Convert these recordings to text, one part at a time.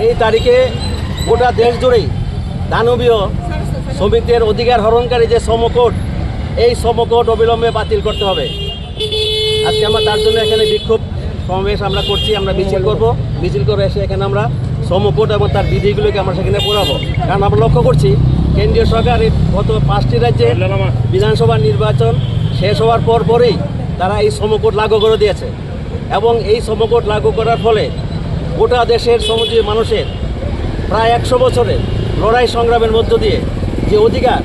এই তারিখে গোটা দেশ জুড়েই দানবীয় শ্রমিকদের অধিকার হরণকারী যে শ্রমকোড, এই শ্রমকোড অবিলম্বে বাতিল করতে হবে। আজকে আমরা তার জন্য এখানে বিক্ষোভ সমাবেশ আমরা করছি। আমরা মিছিল করে এসে এখানে আমরা শ্রমকোড এবং তার বিধিগুলোকে আমরা সেখানে পড়াবো। কারণ আমরা লক্ষ্য করছি কেন্দ্রীয় সরকার গত 5টি রাজ্যে বিধানসভা নির্বাচন শেষ হওয়ার পরই তারা এই শ্রমকোড লাগু করে দিয়েছে এবং এই শ্রমকোড লাগু করার ফলে গোটা দেশের শ্রমজীবী মানুষের প্রায় 100 বছরের লড়াই সংগ্রামের মধ্য দিয়ে যে অধিকার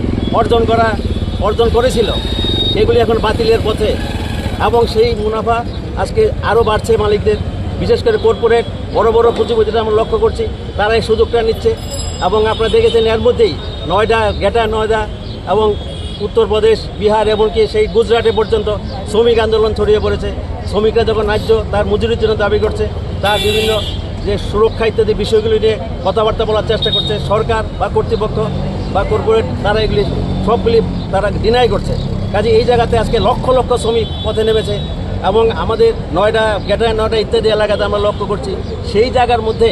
অর্জন করেছিল সেগুলি এখন বাতিলের পথে এবং সেই মুনাফা আজকে আরও বাড়ছে মালিকদের, বিশেষ করে কর্পোরেট বড় বড় পুঁজিপতিরা আমরা লক্ষ্য করছি তারা এই সুযোগটা নিচ্ছে। এবং আপনারা দেখেছেন এর মধ্যেই গ্রেটার নয়ডা এবং উত্তরপ্রদেশ, বিহার এমনকি সেই গুজরাটে পর্যন্ত শ্রমিক আন্দোলন ছড়িয়ে পড়েছে। শ্রমিকরা যখন ন্যায্য তার মজুরির জন্য দাবি করছে, তার বিভিন্ন যে সুরক্ষা ইত্যাদি বিষয়গুলি নিয়ে কথাবার্তা বলার চেষ্টা করছে সরকার বা কর্তৃপক্ষ বা কর্পোরেট, তারা এগুলি সবগুলি তারা ডিনাই করছে। কাজে এই জায়গাতে আজকে লক্ষ লক্ষ শ্রমিক পথে নেমেছে এবং আমাদের গ্রেটার নয়ডা ইত্যাদি এলাকাতে আমরা লক্ষ্য করছি সেই জায়গার মধ্যে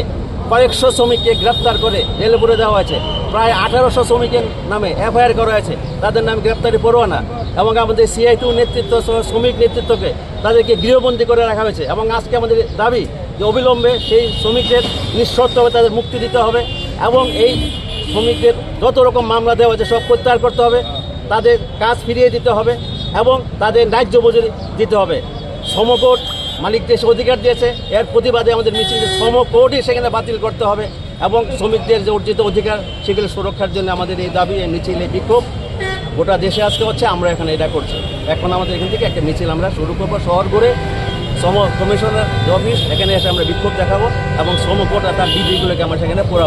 কয়েকশো শ্রমিককে গ্রেপ্তার করে জেলে পুরে দেওয়া হয়েছে। প্রায় 1800 শ্রমিকের নামে এফআইআর করা হয়েছে, তাদের নামে গ্রেপ্তারি পরোয়ানা এবং আমাদের CITU নেতৃত্ব সহ শ্রমিক নেতৃত্বকে তাদেরকে গৃহবন্দী করে রাখা হয়েছে। এবং আজকে আমাদের দাবি যে অবিলম্বে সেই শ্রমিকদের নিঃশর্তভাবে তাদের মুক্তি দিতে হবে এবং এই শ্রমিকদের যত রকম মামলা দেওয়া হয়েছে সব প্রত্যাহার করতে হবে, তাদের কাজ ফিরিয়ে দিতে হবে এবং তাদের ন্যায্য মজুরি দিতে হবে। শ্রমকোড মালিকদের অধিকার দিয়েছে, এর প্রতিবাদে আমাদের মিছিল শ্রমকোডই সেখানে বাতিল করতে হবে এবং শ্রমিকদের যে অর্জিত অধিকার সেগুলো সুরক্ষার জন্য আমাদের এই দাবি, এই মিছিল, এই বিক্ষোভ গোটা দেশে আজকে হচ্ছে। আমরা এখানে এটা করছি। এখন আমাদের এখান থেকে একটা মিছিল আমরা শুরু করবো শহর ঘুরে শ্রম কমিশনার অফিস, এখানে এসে আমরা বিক্ষোভ দেখাবো এবং শ্রমকোড আর তার বিধিগুলোকে আমরা সেখানে পড়াবো।